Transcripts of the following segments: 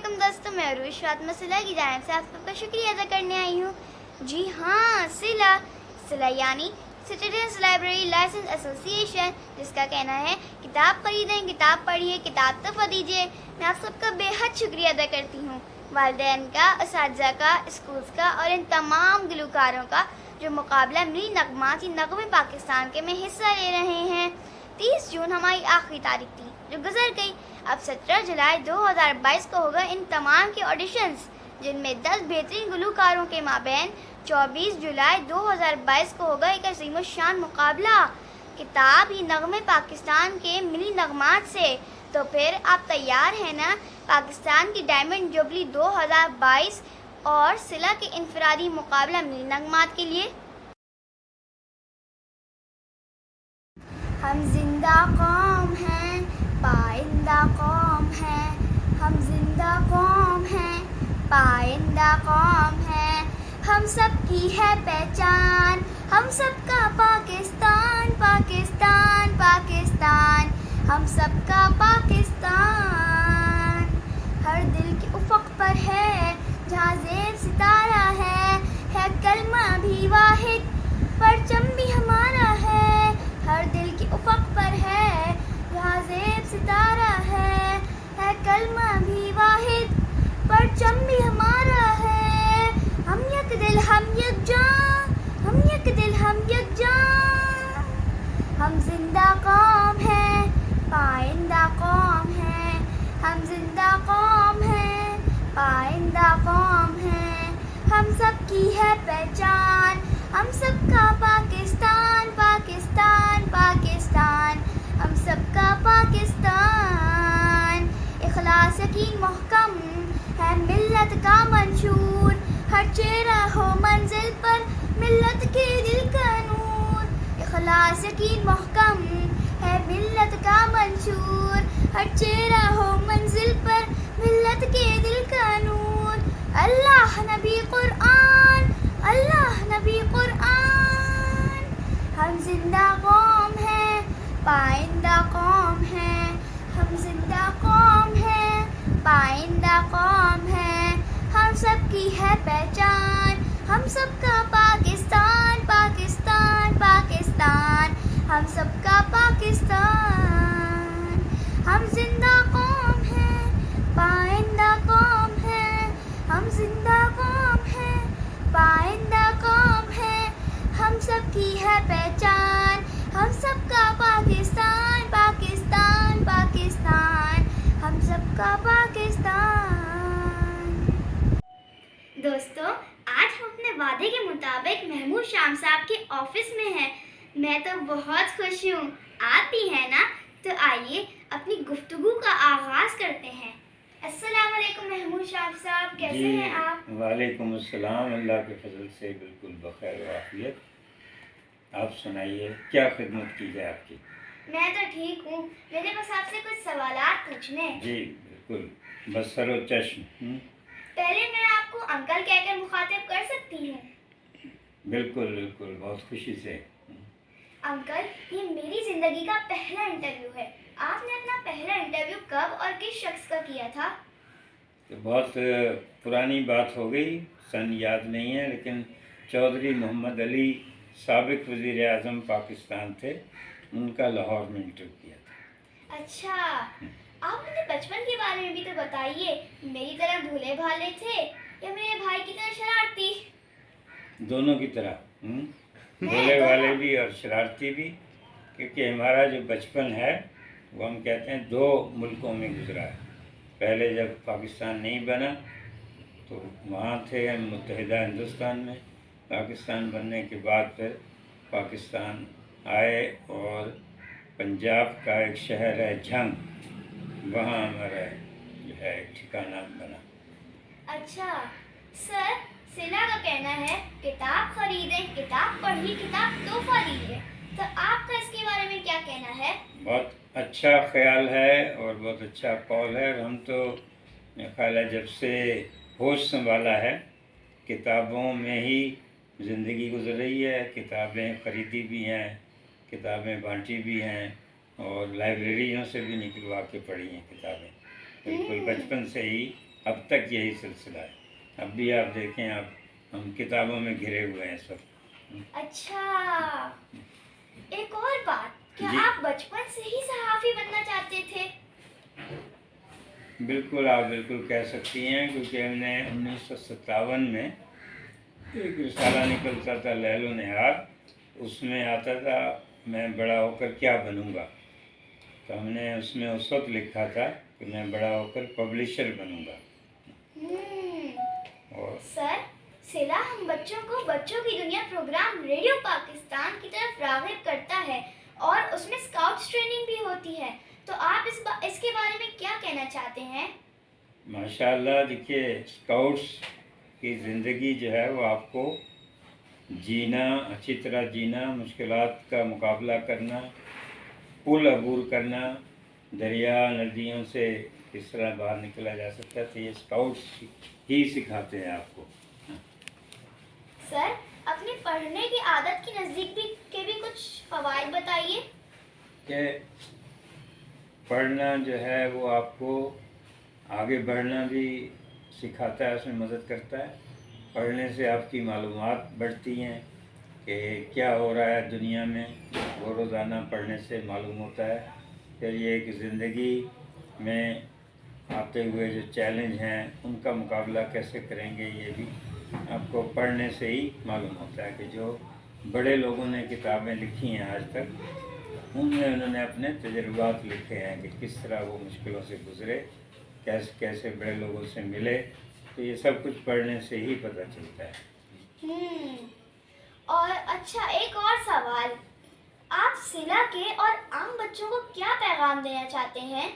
علیکم دوستوں، میں عروج فاطمہ صلہ کی جانب سے آپ سب کا شکریہ ادا کرنے آئی ہوں۔ جی ہاں، صلہ یعنی سٹیزنز لائبریری لائسنس ایسوسی ایشن، جس کا کہنا ہے کتاب خریدیں، کتاب پڑھیے، کتاب تحفہ دیجیے۔ میں آپ سب کا بے حد شکریہ ادا کرتی ہوں، والدین کا، اساتذہ کا، اسکولز کا اور ان تمام گلوکاروں کا جو مقابلہ ملی نغمات نغمے پاکستان کے میں حصہ لے رہے ہیں۔ 30 جون ہماری آخری تاریخ تھی جو گزر گئی۔ اب 17 جولائی 2022 کو ہوگا ان تمام کے آڈیشنز، جن میں 10 بہترین گلوکاروں کے مابین 24 جولائی 2022 کو ہوگا ایک عظیم الشان مقابلہ کتاب ہی نغمے پاکستان کے ملی نغمات سے۔ تو پھر آپ تیار ہیں نا پاکستان کی ڈائمنڈ جوبلی 2022 اور صلہ کے انفرادی مقابلہ ملی نغمات کے لیے؟ ہم زندہ قوم ہیں، پائندہ قوم ہیں، ہم زندہ قوم ہیں، پائندہ قوم ہیں، ہم سب کی ہے پہچان، ہم سب کا پاکستان، پاکستان، پاکستان، ہم سب کا پاکستان۔ ہر دل کے افق پر ہے جہاں زیب ستارہ ہے کلمہ بھی واحد، پرچم بھی ہمارا ہے۔ ہر دل کے افق پر ہے جہاں زیب ستارہ ہے کلمہ بھی واحد، پرچم بھی ہمارا ہے۔ ہم یک دل ہم یکجاں، ہم یک دل ہم یکجاں، ہم زندہ قوم ہیں، پائندہ قوم ہیں، ہم زندہ قوم ہیں، پائندہ قوم ہیں، ہم سب کی ہے پہچان، ہم سب کا پاکستان، پاکستان، پاکستان، ہم سب کا پاکستان۔ اخلاص یقین محکم ہے ملت کا منشور، ہر چہرہ ہو منزل پر ملت کے دل کا نور۔ اخلاص یقین محکم ہے ملت کا منشور، ہر چہرہ ہو منزل پر ملت کے دل کا نور۔ اللہ نبی قرآن، اللہ نبی قرآن، ہم زندہ قوم ہیں، پائندہ قوم ہیں، ہم زندہ قوم ہیں، پائندہ قوم ہیں، ہم سب کی ہے پہچان، ہم سب کا پاکستان، پاکستان، پاکستان، ہم سب کا پاکستان۔ ہم زندہ قوم ہیں، پائندہ قوم ہیں، ہم زندہ قوم ہیں، پائندہ قوم ہیں، ہم سب کی ہے پہچان، ہم سب کا پاکستان، پاکستان، پاکستان، ہم سب کا پاکستان۔ دوستو، آج ہم اپنے وعدے کے مطابق محمود شام صاحب کے آفس میں ہیں۔ میں تو بہت خوش ہوں، آپ بھی ہیں نا؟ تو آئیے اپنی گفتگو کا آغاز کرتے ہیں۔ السلام علیکم محمود شام صاحب، کیسے ہیں آپ؟ وعلیکم السلام، اللہ کے فضل سے بالکل بخیر و عافیت۔ آپ سنائیے کیا خدمت کی جائے آپ کی؟ میں تو ٹھیک ہوں، میرے پاس آپ سے کچھ سوالات پوچھنے ہیں۔ جی بالکل، بصر و چشم۔ پہلے میں آپ کو انکل کہہ کر مخاطب کر سکتی ہوں؟ بالکل بالکل، بہت خوشی سے۔ انکل، یہ میری زندگی کا پہلا انٹرویو ہے۔ آپ نے اپنا پہلا انٹرویو کب اور کس شخص کا کیا تھا؟ تو بہت پرانی بات ہو گئی، سن یاد نہیں ہے، لیکن چودھری محمد علی سابق وزیر اعظم پاکستان تھے، ان کا لاہور میں انٹرویو کیا تھا۔ اچھا، آپ مجھے بچپن کے بارے میں بھی تو بتائیے، میری طرح بھولے بھالے تھے یا میرے بھائی کی طرح شرارتی؟ دونوں کی طرح، بھولے والے بھی اور شرارتی بھی، کیونکہ ہمارا جو بچپن ہے وہ ہم کہتے ہیں 2 ملکوں میں گزرا ہے۔ پہلے جب پاکستان نہیں بنا تو وہاں تھے ہم متحدہ ہندوستان میں، پاکستان بننے کے بعد پھر پاکستان آئے اور پنجاب کا ایک شہر ہے جھنگ، وہاں ہمارا جو ہے ٹھکانہ بنا۔ اچھا سر، صلہ کا کہنا ہے کتاب خریدیں، کتاب پڑھیے، کتاب تحفہ دیجیے، تو آپ کا اس کے بارے میں کیا کہنا ہے؟ بہت اچھا خیال ہے اور بہت اچھا قول ہے۔ ہم تو میرا خیال ہے جب سے ہوش سنبھالا ہے کتابوں میں ہی زندگی گزر رہی ہے، کتابیں خریدی بھی ہیں، کتابیں بانٹی بھی ہیں اور لائبریریوں سے بھی نکلوا کے پڑھی ہیں کتابیں، بالکل بچپن سے ہی اب تک یہی سلسلہ ہے. اب بھی آپ دیکھیں، آپ ہم کتابوں میں گھرے ہوئے ہیں سب. اچھا، ایک اور بات، کیا جی. آپ بچپن سے ہی صحافی بننا چاہتے تھے؟ بالکل، آپ بالکل کہہ سکتی ہیں، کیونکہ ہم نے 1957 میں ایک رسالہ نکلتا تھا لیل و نہار، اس میں آتا تھا میں بڑا ہو کر کیا بنوں گا. تو ہم نے اس میں اس وقت لکھا تھا کہ میں بڑا ہو کر پبلشر بنوں گا. اور سر، سلا ہم بچوں کو بچوں کی دنیا پروگرام ریڈیو پاکستان کی طرف راغب کرتا ہے اور اس میں اسکاؤٹس ٹریننگ بھی ہوتی ہے، تو آپ اس کے بارے میں کیا کہنا چاہتے ہیں؟ ماشاء اللہ، دیکھیے، اسکاؤٹس کی زندگی جو ہے وہ آپ کو جینا، اچھی طرح جینا، مشکلات کا مقابلہ کرنا، پل عبور کرنا، دریا ندیوں سے کس طرح باہر نکلا جا سکتا ہے، تو یہ اسکاؤٹس ہی سکھاتے ہیں آپ کو. سر، اپنی پڑھنے کی عادت کی نزدیک کے بھی کچھ فوائد بتائیے. کہ پڑھنا جو ہے وہ آپ کو آگے بڑھنا بھی سکھاتا ہے، اس میں مدد کرتا ہے. پڑھنے سے آپ کی معلومات بڑھتی ہیں کہ کیا ہو رہا ہے دنیا میں، وہ روزانہ پڑھنے سے معلوم ہوتا ہے. پھر یہ کہ زندگی میں آتے ہوئے جو چیلنج ہیں ان کا مقابلہ کیسے کریں گے، یہ بھی آپ کو پڑھنے سے ہی معلوم ہوتا ہے. کہ جو بڑے لوگوں نے کتابیں لکھی ہیں آج تک، ان میں انہوں نے اپنے تجربات لکھے ہیں کہ کس طرح وہ مشکلوں سے گزرے، کیسے بڑے لوگوں سے ملے. تو یہ سب کچھ پڑھنے سے ہی پتہ چلتا ہے. اور اچھا، ایک اور سوال، آپ سلا کے اور عام بچوں کو کیا پیغام دینا چاہتے ہیں؟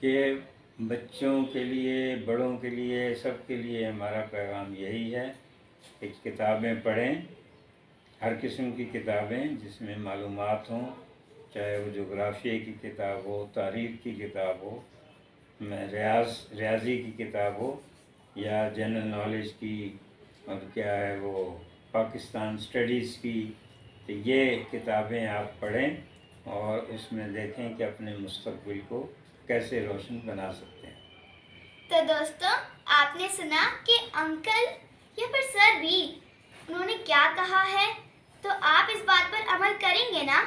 کہ بچوں کے لیے، بڑوں کے لیے، سب کے لیے ہمارا پیغام یہی ہے کہ کتابیں پڑھیں، ہر قسم کی کتابیں جس میں معلومات ہوں، چاہے وہ جغرافیے کی کتاب ہو، تاریخ کی کتاب ہو، ریاضی کی کتاب ہو، یا جنرل نالج کی، اور کیا ہے وہ پاکستان اسٹڈیز کی. تو یہ کتابیں آپ پڑھیں اور اس میں دیکھیں کہ اپنے مستقبل کو کیسے روشن بنا سکتے ہیں. تو دوستوں، آپ نے سنا کہ انکل یا پھر سر بھی انہوں نے کیا کہا ہے، تو آپ اس بات پر عمل کریں گے نا؟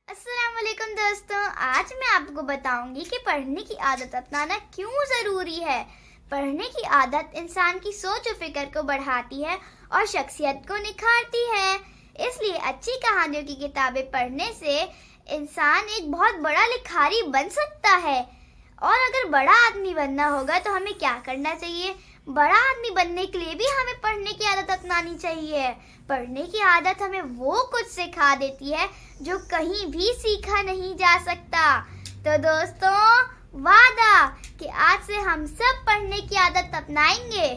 السلام علیکم دوستوں، آج میں آپ کو بتاؤں گی کہ پڑھنے کی عادت اپنانا کیوں ضروری ہے. پڑھنے کی عادت انسان کی سوچ و فکر کو بڑھاتی ہے اور شخصیت کو نکھارتی ہے. اس لیے اچھی کہانیوں کی کتابیں پڑھنے سے انسان ایک بہت بڑا لکھاری بن سکتا ہے. اور اگر بڑا آدمی بننا ہوگا تو ہمیں کیا کرنا چاہیے؟ بڑا آدمی بننے کے لیے بھی ہمیں پڑھنے کی عادت اپنانی چاہیے. پڑھنے کی عادت ہمیں وہ کچھ سکھا دیتی ہے جو کہیں بھی سیکھا نہیں جا سکتا. تو دوستوں، وعدہ کہ آج سے ہم سب پڑھنے کی عادت اپنائیں گے.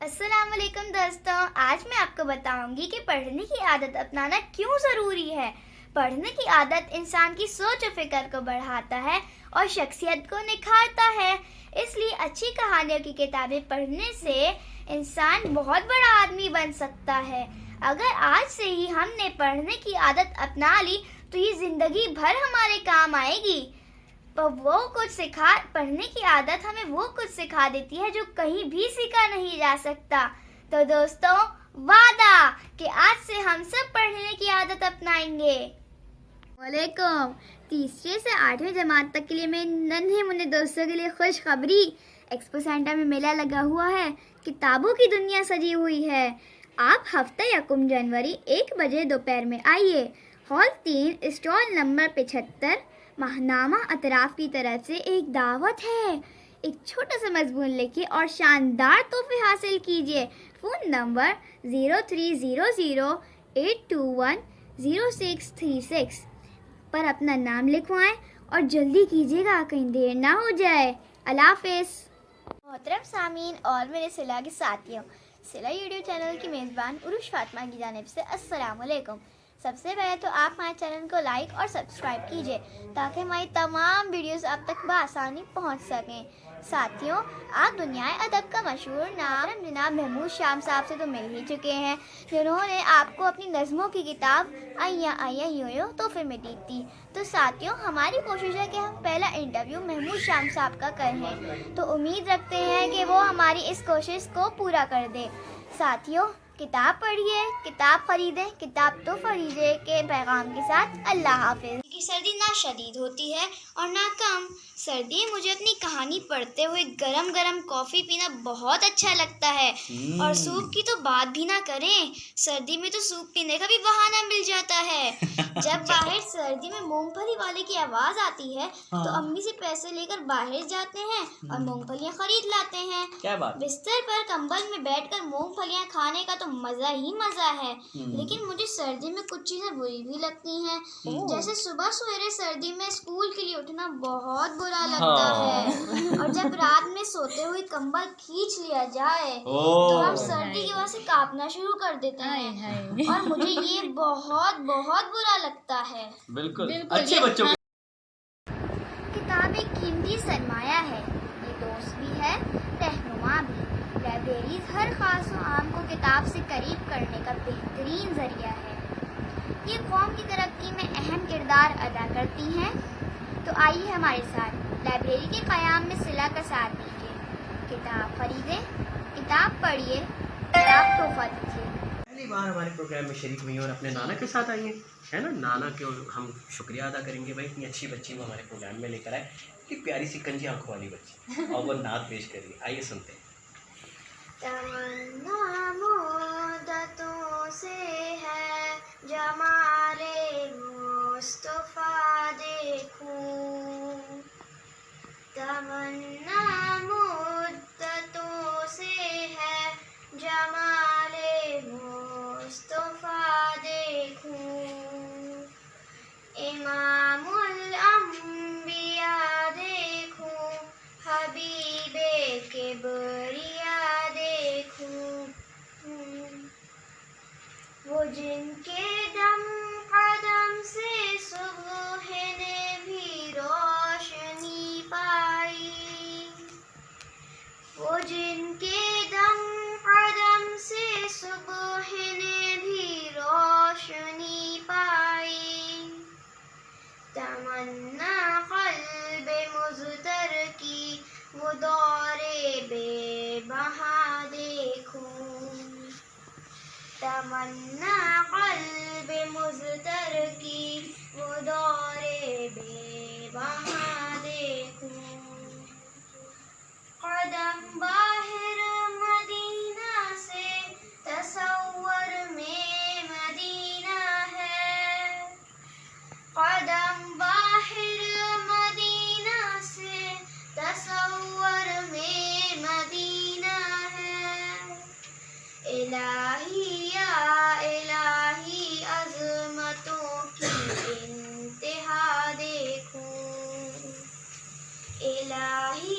السلام علیکم دوستوں، آج میں آپ کو بتاؤں گی کہ پڑھنے کی عادت اپنانا کیوں ضروری ہے. پڑھنے کی عادت انسان کی سوچ و فکر کو بڑھاتا ہے اور شخصیت کو نکھارتا ہے. اس لیے اچھی کہانیوں کی کتابیں پڑھنے سے انسان بہت بڑا آدمی بن سکتا ہے. اگر آج سے ہی ہم نے پڑھنے کی عادت اپنا لی تو یہ زندگی بھر ہمارے کام آئے گی. پڑھنے کی عادت ہمیں وہ کچھ سکھا دیتی ہے جو کہیں بھی سیکھا نہیں جا سکتا. تو دوستوں، وعدہ کہ آج سے ہم سب پڑھنے کی عادت اپنائیں گے. وعلیکم. 3 سے 8ویں جماعت تک کے لیے میں ننھے منھے دوستوں کے لیے خوشخبری. ایکسپو سینٹر میں میلہ لگا ہوا ہے، کتابوں کی دنیا سجی ہوئی ہے. آپ ہفتہ 1 جنوری 1 بجے دوپہر میں آئیے. Hall 3 stall number 75. ماہنامہ اطراف کی طرف سے ایک دعوت ہے. ایک چھوٹا سا مضمون لکھیے اور شاندار تحفے حاصل کیجیے. فون نمبر 030082106636 پر اپنا نام لکھوائیں اور جلدی کیجیے گا، کہیں دیر نہ ہو جائے. اللہ حافظ. محترم سامعین اور میرے سلا کے ساتھیوں، سلا یوٹیوب چینل کی میزبان عروج فاطمہ کی جانب سے السلام علیکم. سب سے پہلے تو آپ ہمارے چینل کو لائک اور سبسکرائب کیجیے تاکہ ہماری تمام ویڈیوز آپ تک بآسانی پہنچ سکیں. ساتھیوں، آپ دنیائے ادب کا مشہور نام جناب محمود شام صاحب سے تو مل ہی چکے ہیں، جنہوں نے آپ کو اپنی نظموں کی کتاب آئیاں آئیاں یوں یوں تحفے میں دی تھی. تو ساتھیوں، ہماری کوشش ہے کہ ہم پہلا انٹرویو محمود شام صاحب کا کریں، تو امید رکھتے ہیں کہ وہ ہماری اس کوشش کو پورا کر دے. ساتھیوں، کتاب پڑھیے، کتاب خریدیں، کتاب تو خریدے کے پیغام کے ساتھ اللہ حافظ. کی سردی نہ شدید ہوتی ہے اور نہ کم. سردی میں مجھے اپنی کہانی پڑھتے ہوئے گرم گرم کافی پینا بہت اچھا لگتا ہے. اور سوپ کی تو بات بھی نہ کریں، سردی میں تو سوپ پینے کا بھی بہانہ مل جاتا ہے. جب باہر سردی میں مونگ پھلی والے کی آواز آتی ہے تو امی سے پیسے لے کر باہر جاتے ہیں اور مونگ پھلیاں خرید لاتے ہیں. بستر پر کمبل میں بیٹھ کر مونگ پھلیاں کھانے کا تو مزہ ہی مزہ ہے. لیکن مجھے سردی میں کچھ چیزیں بری بھی لگتی ہیں، جیسے صبح سویرے سردی میں اسکول کے لیے اٹھنا بہت برا لگتا ہے، اور جب رات میں سوتے ہوئے کمبل کھینچ لیا جائے تو ہم سردی کی وجہ سے کانپنا شروع کر دیتے ہیں، اور مجھے یہ بہت بہت برا لگتا ہے. بالکل اچھے بچوں کتاب ایک قیمتی سرمایہ ہے، یہ دوست بھی ہے، رہنما بھی. لائبریریز ہر خاص و عام کو کتاب سے قریب کرنے کا بہترین ذریعہ ہے. یہ قوم کی ترقی میں اہم کردار ادا کرتی ہیں. تو آئیے ہمارے ساتھ لائبریری کے قیام میں صلہ کا ساتھ دیجیے. کتاب خریدیں، کتاب پڑھیے، کتاب تحفہ دیجیے. پہلی بار ہمارے پروگرام میں شریک ہوئی ہیں اور اپنے نانا کے ساتھ آئی ہیں، ہے نا. نانا کے ہم شکریہ ادا کریں گے، بھائی اتنی اچھی بچی کو ہمارے پروگرام میں لے کر آئے، اتنی پیاری سی کنجی آنکھوں والی بچی، اور وہ نعت پیش کر رہی ہے. آئیے سنتے ہیں. تمنا مدتوں سے ہے جمال مصطفیٰ دیکھوں، تمنا مدتوں سے ہے جمال مصطفیٰ دیکھوں، امام الانبیاء دیکھوں، حبیب کبریا دیکھوں، وہ جن کے دم قدم سے صبح نے بھی روشنی پائی، وہ جن کے دم قدم سے صبح نے بھی روشنی پائی، تمنا قلب مضطر کی وہ دور بے بہا دیکھوں، تمنا قلب مضطر کی وہ دور بے بہا دیکھوں، قدم باہر مدینہ سے تصور میں مدینہ ہے، قدم باہر مدینہ سے تصور میں مدینہ ہے، الہی یا الہی عظمتوں کی انتہا دیکھوں، الہی